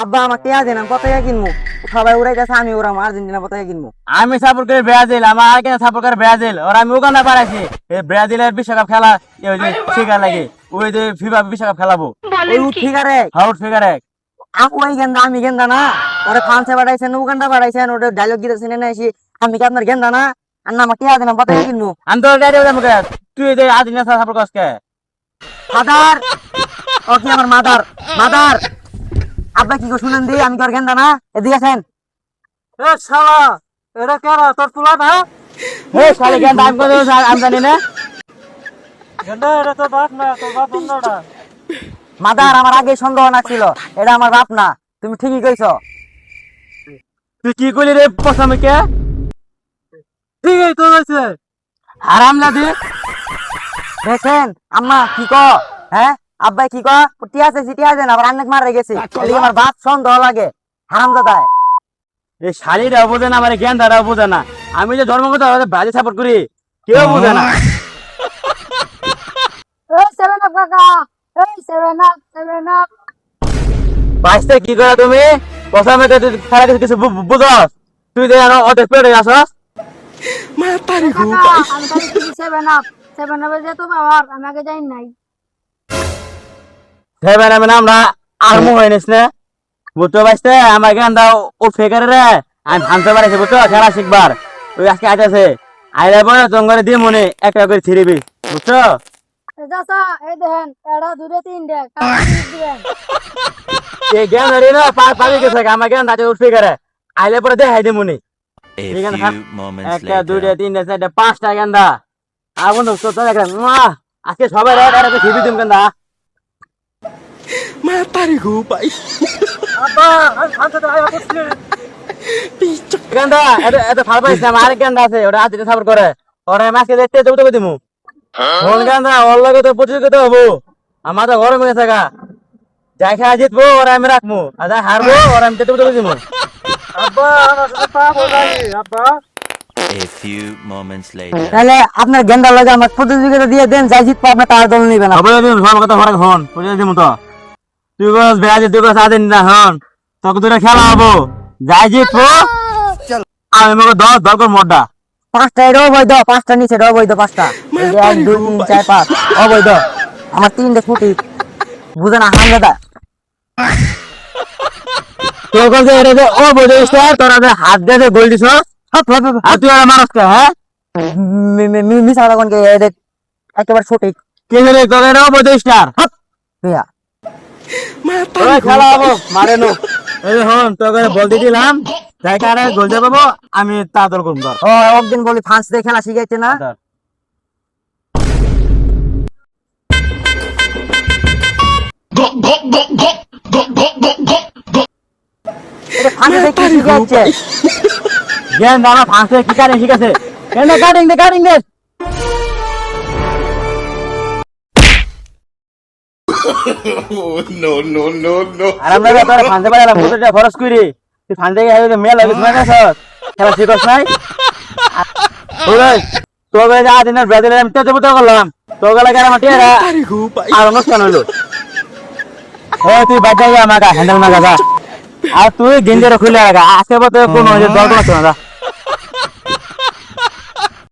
আব্বা আমাকে দেন, আমি পতাকা কিনবো। সবাই উড়াইতেছে, আমি ওরা আর্জেন্টিনা পতাকা কিনবো। আমি সাপোর্ট করি ব্রাজিল, আমার আগে সাপোর্ট করে ব্রাজিল। ওর আমি উগান্ডা পারাইছি এই ব্রাজিলের বিশ্বকাপ খেলা ওই যে শিকার লাগে, ওই যে ফিফা বিশ্বকাপ খেলাবো। ওই ফিগারে আউট ফিগার এক। ওই গেন্দা, আমি গেন্দা না। ওরা ফ্রান্সে পাঠাইছেন, উগান্ডা পাঠাইছেন, ওটা ডায়লগ দিতেছেন এনে আসি। আমি কি আপনার গেন্দা না? আর না আমাকে দেন, আমি পতাকা কিনবো। আমি তো তুই যে আর্জেন্টিনা সাপোর্ট করছ কে? ফাদার, ও কি আমার মাদার? মাদার, আব্বা কি গো শুনেন দি, আমি তোর গেন্দা না? এদিকে আসেন। এ শালা, এটা কেরা তোর তুলা না? হে শালি কেন দাম করে আমি জানি না। গেন্দা এটা তোর বাপ না, তোর বাপ অন্যটা। মাদার, আমার আগে সন্দেহ না ছিল, এটা আমার বাপ না। তুমি ঠিকই কইছো। তুই কি করলি রে পছামিকে? ঠিকই তো হয়েছে। হারাম লাদি। দেখেন আম্মা কি ক, হ্যাঁ আব্বাই কি ক, টিয়া আছে সিটি আছে না, আবার অনেক মারা গেছে। এদিকে আমার বাপ সন্দেহ লাগে, হারামজাদায়। এই শালিরাও বোঝে না, আমার জ্ঞানদারাও বোঝে না। আমি যে ধর্মগত ব্রাজিল সাপোর্ট করি, কেউ বোঝে না। এই সেভেন আপ কাকা, এই সেভেন আপ। বাইসতে কি করে তুমি? পছামিকে তুই সারা কিছু বুঝস? তুই যে অর্ধেক পেটে আসস। কাকা আমি খালি কিছু সেভেন আপে যে তো বাবার আমি আগে যাই নাই। ভেবে না মানে আমরা আরমো হয়ে নিস না, বুঝতে পারছে? আমার জ্ঞানদা ও ফেকারে রে আমি ভাঙতে পারছি, বুঝছো? খেলা শিখবার ওই আজকে আইতাছে, আইলে পরে তোমার দিয়ে মনে একটা করে ছিড়িবি, বুঝছো? চাচা এই দেখেন এটা দুটো তিনটে কাকা দিবেন। এই জ্ঞান ধরি না পাবি গেছে আমার জ্ঞান দাঁড়িয়ে উঠবে করে, আইলে পরে দেখাই দে মনে। A এখানে few moments একটা দুইটা later. তিনটা চারটা পাঁচটা গেন্দা। আর বন্ধু তো একটা আজকে সবাই ছিড়বি তুমি গেন্দা। আব্বা আমি ফান্সে তো আয়া করছি। গেন্দা এত ফাল পাইছ না, আরেক গেন্দা আছে ওটা আজকে সাপোর্ট করে, ওরা মাসকে দেখতে যাবো তো দিমু। কোন গেন্দা ওর লগে তো প্রতিযোগিতা হবো, আমার তো গরম হয়ে থাকা। যাই খেলা জিতবো ওরা আমি রাখবো, আর যাই হারবো ওরা আমি তেতে দিমু। আব্বা আমার সাথে পাবো নাই আব্বা। A few moments later. তাহলে আপনার গেন্দা লাগে আমার প্রতিযোগিতা দিয়ে দেন, যাই জিতবো আপনার তার দল নিবেন। সবাই দিন সব কথা ফরাক হন বুঝে দিমু তো। তুই বস ব্রাজিল, তুই বস আর্জেন্টিনা, হন তোকে দুটো খেলা হবো, যাই জিতবো আমি মনে দল দল করে মোড্ডা। পাঁচটা এটাও বৈধ, পাঁচটা নিচে এটাও বৈধ, পাঁচটা। এই যে 1 2 3 4 5 অবৈধ। আমার তিনটে ছুটি, বুঝে না হামজাদা। তোর কাছে এটা যে ও বোঝে স্টার, তোরা যে হাত দিয়ে যে গোল দিছ আর তুই আর মানুষ কে? হ্যাঁ মিশা তখন কে একেবারে সঠিক। কে রে তোর এটাও বোঝে স্টার। ভাইয়া তোরা খেলা হবো মারে নো। এই হন তোকে বলতে দিলাম, যাই কারে গোল দিয়ে পাবো আমি তা দল করবো। ধর ও একদিন বলি ফ্রান্স দিয়ে খেলা শিখাইছে না। ধর। এটা ফ্রান্স দিয়ে কি শিখাইছে? জ্ঞান দানা ফাঁসে কি কারে ঠিক আছে? কেন কাটিং দে No, no, no, no. আর আমরা তোর ফাঁসে পাইলাম বুঝতে খরচ করি, তুই ফাঁসে গিয়ে মেল হবে তোমার কাছে খেলা শিখছ নাই। তোকে যা দিনের ব্রাজিলের আমি তেতে বুঝতে করলাম, তোকে লাগে আমার টিয়ারা আর অনুষ্ঠান হইলো। তুই বাচ্চা গিয়ে আমাকে হ্যান্ডেল না গাজা, আর তুই গেঞ্জের খুলে রাখা আজকে বলতে কোনো দল করছো না।